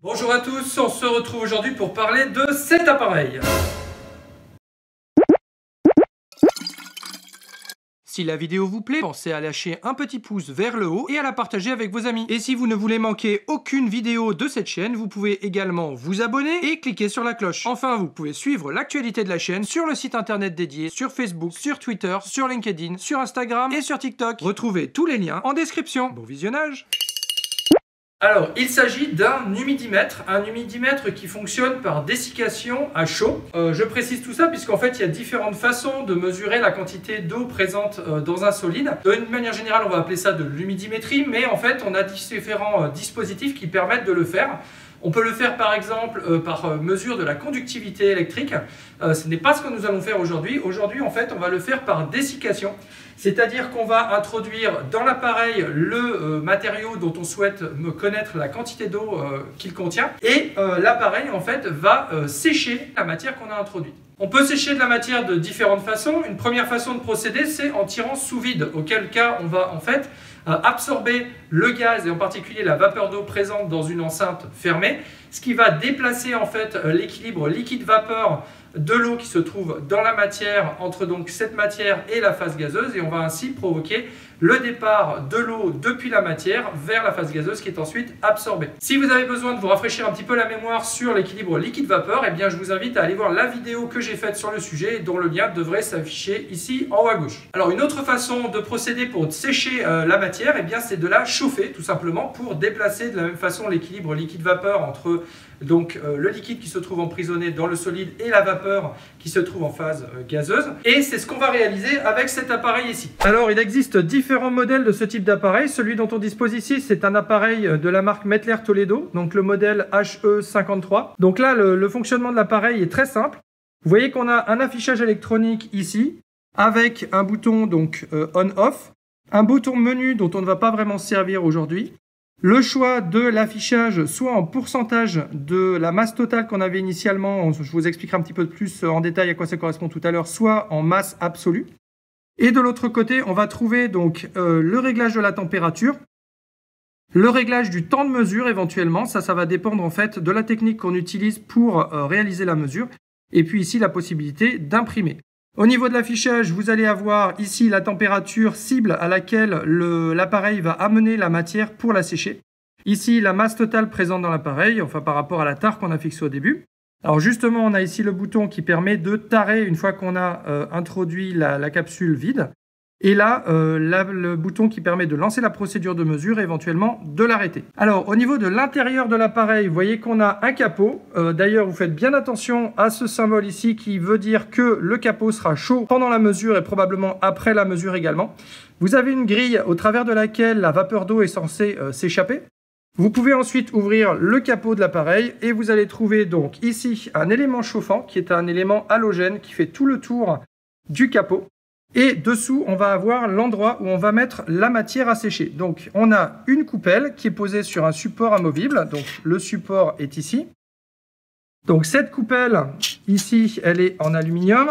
Bonjour à tous, on se retrouve aujourd'hui pour parler de cet appareil. Si la vidéo vous plaît, pensez à lâcher un petit pouce vers le haut et à la partager avec vos amis. Et si vous ne voulez manquer aucune vidéo de cette chaîne, vous pouvez également vous abonner et cliquer sur la cloche. Enfin, vous pouvez suivre l'actualité de la chaîne sur le site internet dédié, sur Facebook, sur Twitter, sur LinkedIn, sur Instagram et sur TikTok. Retrouvez tous les liens en description. Bon visionnage! Alors, il s'agit d'un humidimètre, qui fonctionne par dessiccation à chaud. Je précise tout ça puisqu'en fait, il y a différentes façons de mesurer la quantité d'eau présente dans un solide. D'une manière générale, on va appeler ça de l'humidimétrie, mais en fait, on a différents dispositifs qui permettent de le faire. On peut le faire par exemple par mesure de la conductivité électrique. Ce n'est pas ce que nous allons faire aujourd'hui. Aujourd'hui, en fait, on va le faire par dessiccation. C'est-à-dire qu'on va introduire dans l'appareil le matériau dont on souhaite connaître la quantité d'eau qu'il contient. Et l'appareil, en fait, va sécher la matière qu'on a introduite. On peut sécher de la matière de différentes façons. Une première façon de procéder, c'est en tirant sous vide, auquel cas on va en fait absorber le gaz et en particulier la vapeur d'eau présente dans une enceinte fermée, ce qui va déplacer en fait l'équilibre liquide-vapeur de l'eau qui se trouve dans la matière, entre donc cette matière et la phase gazeuse, et on va ainsi provoquer le départ de l'eau depuis la matière vers la phase gazeuse qui est ensuite absorbée. Si vous avez besoin de vous rafraîchir un petit peu la mémoire sur l'équilibre liquide-vapeur, eh bien je vous invite à aller voir la vidéo que j'ai faite sur le sujet dont le lien devrait s'afficher ici en haut à gauche. Alors une autre façon de procéder pour sécher la matière, eh bien c'est de la chauffer tout simplement pour déplacer de la même façon l'équilibre liquide-vapeur entre donc le liquide qui se trouve emprisonné dans le solide et la vapeur qui se trouve en phase gazeuse. Et c'est ce qu'on va réaliser avec cet appareil ici. Alors il existe différents modèles de ce type d'appareil. Celui dont on dispose ici, c'est un appareil de la marque Mettler Toledo, donc le modèle HE53. Donc là, le fonctionnement de l'appareil est très simple. Vous voyez qu'on a un affichage électronique ici, avec un bouton donc on-off, un bouton menu dont on ne va pas vraiment se servir aujourd'hui, le choix de l'affichage soit en pourcentage de la masse totale qu'on avait initialement, je vous expliquerai un petit peu plus en détail à quoi ça correspond tout à l'heure, soit en masse absolue. Et de l'autre côté, on va trouver donc le réglage de la température, le réglage du temps de mesure éventuellement, ça va dépendre en fait de la technique qu'on utilise pour réaliser la mesure, et puis ici la possibilité d'imprimer. Au niveau de l'affichage, vous allez avoir ici la température cible à laquelle l'appareil va amener la matière pour la sécher. Ici, la masse totale présente dans l'appareil, enfin par rapport à la tare qu'on a fixée au début. Alors justement, on a ici le bouton qui permet de tarer une fois qu'on a introduit la capsule vide. Et là, le bouton qui permet de lancer la procédure de mesure et éventuellement de l'arrêter. Alors, au niveau de l'intérieur de l'appareil, vous voyez qu'on a un capot. D'ailleurs, vous faites bien attention à ce symbole ici qui veut dire que le capot sera chaud pendant la mesure et probablement après la mesure également. Vous avez une grille au travers de laquelle la vapeur d'eau est censée s'échapper. Vous pouvez ensuite ouvrir le capot de l'appareil et vous allez trouver donc ici un élément chauffant qui est un élément halogène qui fait tout le tour du capot. Et dessous, on va avoir l'endroit où on va mettre la matière à sécher. Donc, on a une coupelle qui est posée sur un support amovible. Donc, le support est ici. Donc, cette coupelle, ici, elle est en aluminium.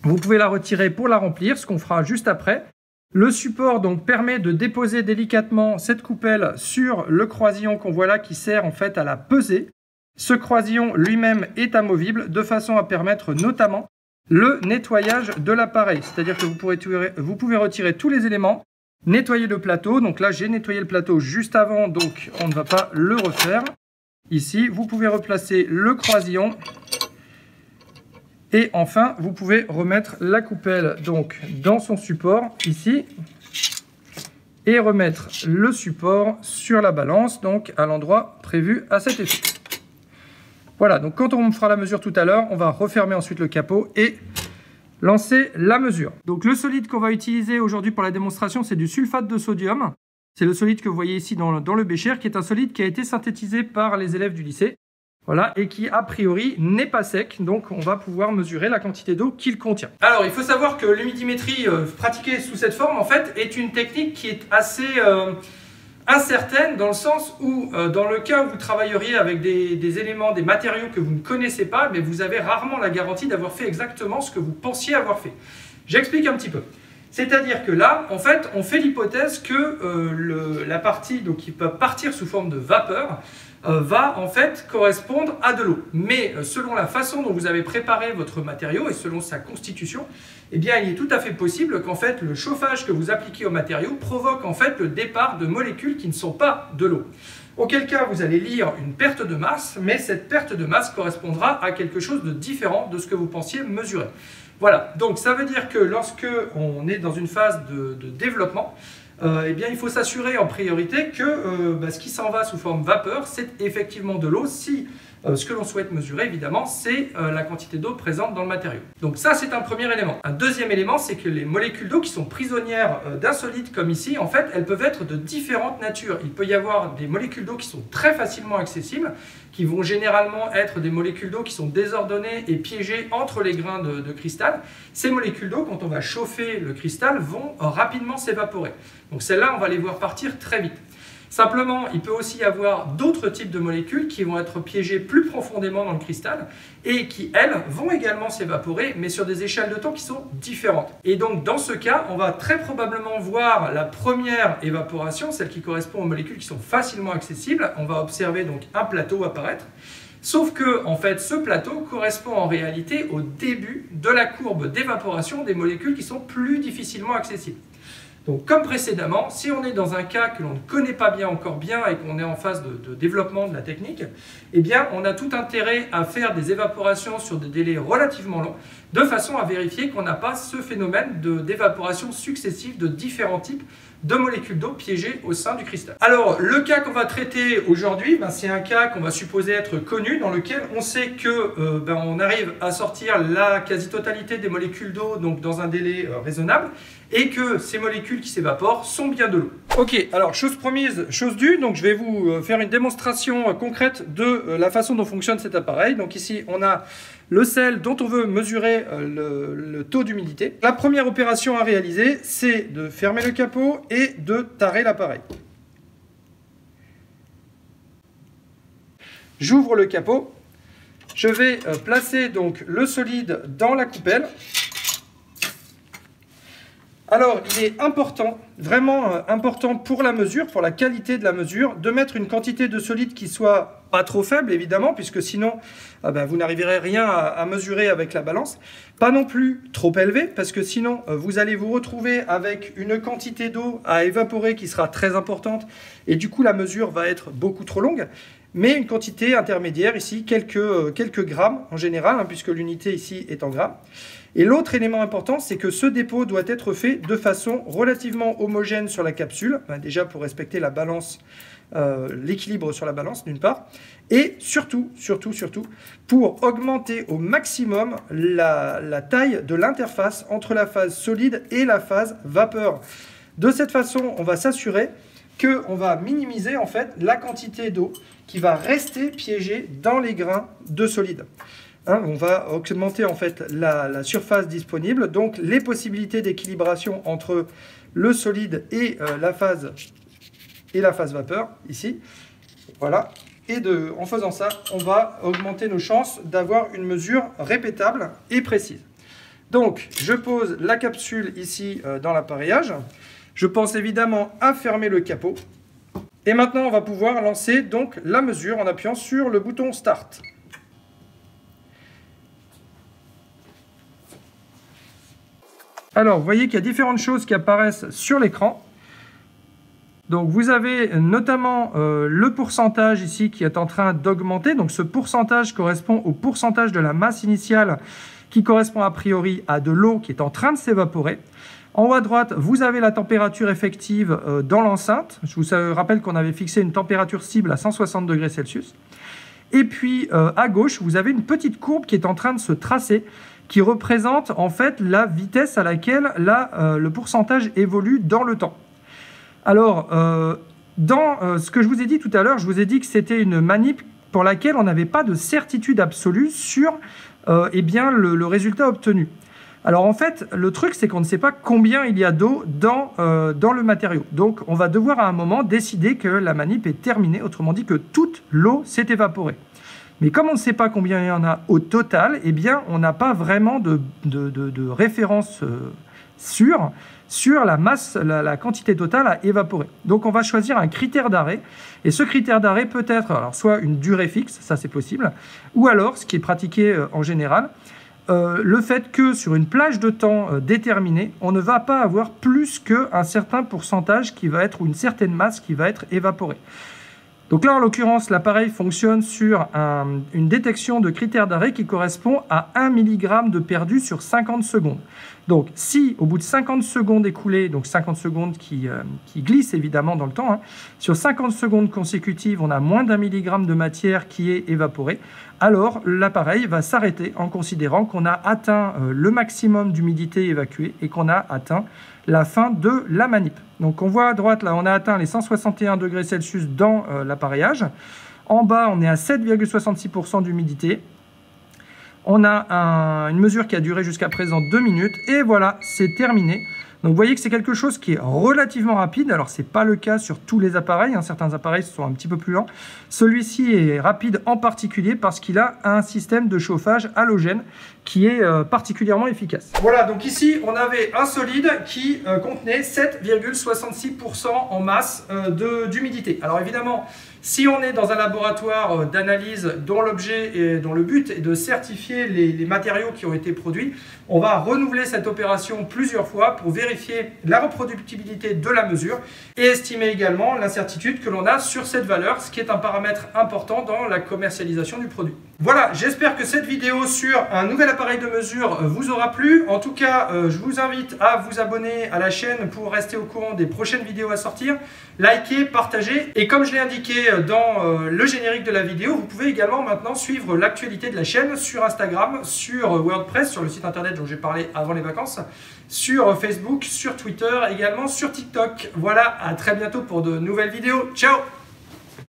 Vous pouvez la retirer pour la remplir, ce qu'on fera juste après. Le support, donc, permet de déposer délicatement cette coupelle sur le croisillon qu'on voit là qui sert, en fait, à la peser. Ce croisillon lui-même est amovible de façon à permettre notamment le nettoyage de l'appareil, c'est-à-dire que vous pouvez retirer tous les éléments, nettoyer le plateau. Donc là, j'ai nettoyé le plateau juste avant, donc on ne va pas le refaire. Ici, vous pouvez replacer le croisillon. Et enfin, vous pouvez remettre la coupelle donc dans son support, ici. Et remettre le support sur la balance, donc à l'endroit prévu à cet effet. Voilà, donc quand on fera la mesure tout à l'heure, on va refermer ensuite le capot et lancer la mesure. Donc le solide qu'on va utiliser aujourd'hui pour la démonstration, c'est du sulfate de sodium. C'est le solide que vous voyez ici dans le bécher, qui est un solide qui a été synthétisé par les élèves du lycée. Voilà, et qui a priori n'est pas sec, donc on va pouvoir mesurer la quantité d'eau qu'il contient. Alors il faut savoir que l'humidimétrie pratiquée sous cette forme, en fait, est une technique qui est assez incertaine dans le sens où, dans le cas où vous travailleriez avec des éléments, des matériaux que vous ne connaissez pas, mais vous avez rarement la garantie d'avoir fait exactement ce que vous pensiez avoir fait. J'explique un petit peu. C'est-à-dire que là, en fait, on fait l'hypothèse que la partie donc, qui peut partir sous forme de vapeur va en fait correspondre à de l'eau. Mais selon la façon dont vous avez préparé votre matériau et selon sa constitution, eh bien, il est tout à fait possible qu'en fait le chauffage que vous appliquez au matériau provoque en fait le départ de molécules qui ne sont pas de l'eau. Auquel cas, vous allez lire une perte de masse, mais cette perte de masse correspondra à quelque chose de différent de ce que vous pensiez mesurer. Voilà, donc ça veut dire que lorsque on est dans une phase de développement, eh bien, il faut s'assurer en priorité que ce qui s'en va sous forme vapeur, c'est effectivement de l'eau. Si ce que l'on souhaite mesurer, évidemment, c'est la quantité d'eau présente dans le matériau. Donc ça, c'est un premier élément. Un deuxième élément, c'est que les molécules d'eau qui sont prisonnières d'un solide comme ici, en fait, elles peuvent être de différentes natures. Il peut y avoir des molécules d'eau qui sont très facilement accessibles, qui vont généralement être des molécules d'eau qui sont désordonnées et piégées entre les grains de cristal. Ces molécules d'eau, quand on va chauffer le cristal, vont rapidement s'évaporer. Donc celles-là, on va les voir partir très vite. Simplement, il peut aussi y avoir d'autres types de molécules qui vont être piégées plus profondément dans le cristal et qui, elles, vont également s'évaporer, mais sur des échelles de temps qui sont différentes. Et donc, dans ce cas, on va très probablement voir la première évaporation, celle qui correspond aux molécules qui sont facilement accessibles. On va observer donc un plateau apparaître. Sauf que, en fait, ce plateau correspond en réalité au début de la courbe d'évaporation des molécules qui sont plus difficilement accessibles. Donc, comme précédemment, si on est dans un cas que l'on ne connaît pas encore bien et qu'on est en phase de développement de la technique, eh bien, on a tout intérêt à faire des évaporations sur des délais relativement longs, de façon à vérifier qu'on n'a pas ce phénomène d'évaporation successive de différents types de molécules d'eau piégées au sein du cristal. Alors, le cas qu'on va traiter aujourd'hui, c'est un cas qu'on va supposer être connu, dans lequel on sait que on arrive à sortir la quasi-totalité des molécules d'eau donc dans un délai raisonnable, et que ces molécules qui s'évaporent sont bien de l'eau. Ok, alors chose promise, chose due, donc je vais vous faire une démonstration concrète de la façon dont fonctionne cet appareil. Donc ici, on a le sel dont on veut mesurer le taux d'humidité. La première opération à réaliser, c'est de fermer le capot et de tarer l'appareil. J'ouvre le capot, je vais placer donc le solide dans la coupelle. Alors, il est important, vraiment important pour la mesure, pour la qualité de la mesure, de mettre une quantité de solide qui soit pas trop faible, évidemment, puisque sinon, vous n'arriverez rien à mesurer avec la balance. Pas non plus trop élevé, parce que sinon, vous allez vous retrouver avec une quantité d'eau à évaporer qui sera très importante, et du coup, la mesure va être beaucoup trop longue. Mais une quantité intermédiaire, ici, quelques grammes en général, puisque l'unité ici est en grammes. Et l'autre élément important, c'est que ce dépôt doit être fait de façon relativement homogène sur la capsule, déjà pour respecter la balance, l'équilibre sur la balance d'une part, et surtout, pour augmenter au maximum la taille de l'interface entre la phase solide et la phase vapeur. De cette façon, on va s'assurer qu'on va minimiser en fait la quantité d'eau qui va rester piégée dans les grains de solide. On va augmenter en fait la surface disponible, donc les possibilités d'équilibration entre le solide et la phase vapeur, ici. Voilà. Et en faisant ça, on va augmenter nos chances d'avoir une mesure répétable et précise. Donc, je pose la capsule ici dans l'appareillage. Je pense évidemment à fermer le capot. Et maintenant, on va pouvoir lancer donc la mesure en appuyant sur le bouton Start. Alors, vous voyez qu'il y a différentes choses qui apparaissent sur l'écran. Donc, vous avez notamment le pourcentage ici qui est en train d'augmenter. Donc, ce pourcentage correspond au pourcentage de la masse initiale qui correspond a priori à de l'eau qui est en train de s'évaporer. En haut à droite, vous avez la température effective dans l'enceinte. Je vous rappelle qu'on avait fixé une température cible à 160 degrés Celsius. Et puis, à gauche, vous avez une petite courbe qui est en train de se tracer, qui représente en fait la vitesse à laquelle le pourcentage évolue dans le temps. Alors, dans ce que je vous ai dit tout à l'heure, je vous ai dit que c'était une manip pour laquelle on n'avait pas de certitude absolue sur le résultat obtenu. Alors en fait, le truc, c'est qu'on ne sait pas combien il y a d'eau dans le matériau. Donc on va devoir à un moment décider que la manip est terminée, autrement dit que toute l'eau s'est évaporée. Mais comme on ne sait pas combien il y en a au total, eh bien on n'a pas vraiment de référence sur la masse, la quantité totale à évaporer. Donc on va choisir un critère d'arrêt, et ce critère d'arrêt peut être alors soit une durée fixe, ça c'est possible, ou alors, ce qui est pratiqué en général, le fait que sur une plage de temps déterminée, on ne va pas avoir plus qu'un certain pourcentage qui va être, ou une certaine masse qui va être évaporée. Donc là, en l'occurrence, l'appareil fonctionne sur une détection de critère d'arrêt qui correspond à 1 mg de perdu sur 50 secondes. Donc si au bout de 50 secondes écoulées, donc 50 secondes qui glissent évidemment dans le temps, hein, sur 50 secondes consécutives, on a moins d'1 mg de matière qui est évaporée, alors l'appareil va s'arrêter en considérant qu'on a atteint le maximum d'humidité évacuée et qu'on a atteint la fin de la manip. Donc on voit à droite, là, on a atteint les 161 degrés Celsius dans l'appareillage. En bas, on est à 7,66% d'humidité. On a une mesure qui a duré jusqu'à présent 2 minutes. Et voilà, c'est terminé. Donc vous voyez que c'est quelque chose qui est relativement rapide. Alors ce n'est pas le cas sur tous les appareils, hein. Certains appareils sont un petit peu plus lents. Celui-ci est rapide en particulier parce qu'il a un système de chauffage halogène qui est particulièrement efficace. Voilà, donc ici on avait un solide qui contenait 7,66% en masse d'humidité. Alors évidemment, si on est dans un laboratoire d'analyse dont l'objet et dont le but est de certifier les matériaux qui ont été produits, on va renouveler cette opération plusieurs fois pour vérifier la reproductibilité de la mesure et estimer également l'incertitude que l'on a sur cette valeur, ce qui est un paramètre important dans la commercialisation du produit. Voilà, j'espère que cette vidéo sur un nouvel appareil de mesure vous aura plu. En tout cas, je vous invite à vous abonner à la chaîne pour rester au courant des prochaines vidéos à sortir. Likez, partagez et comme je l'ai indiqué dans le générique de la vidéo, vous pouvez également maintenant suivre l'actualité de la chaîne sur Instagram, sur WordPress, sur le site internet dont j'ai parlé avant les vacances, sur Facebook, sur Twitter, également sur TikTok. Voilà, à très bientôt pour de nouvelles vidéos. Ciao!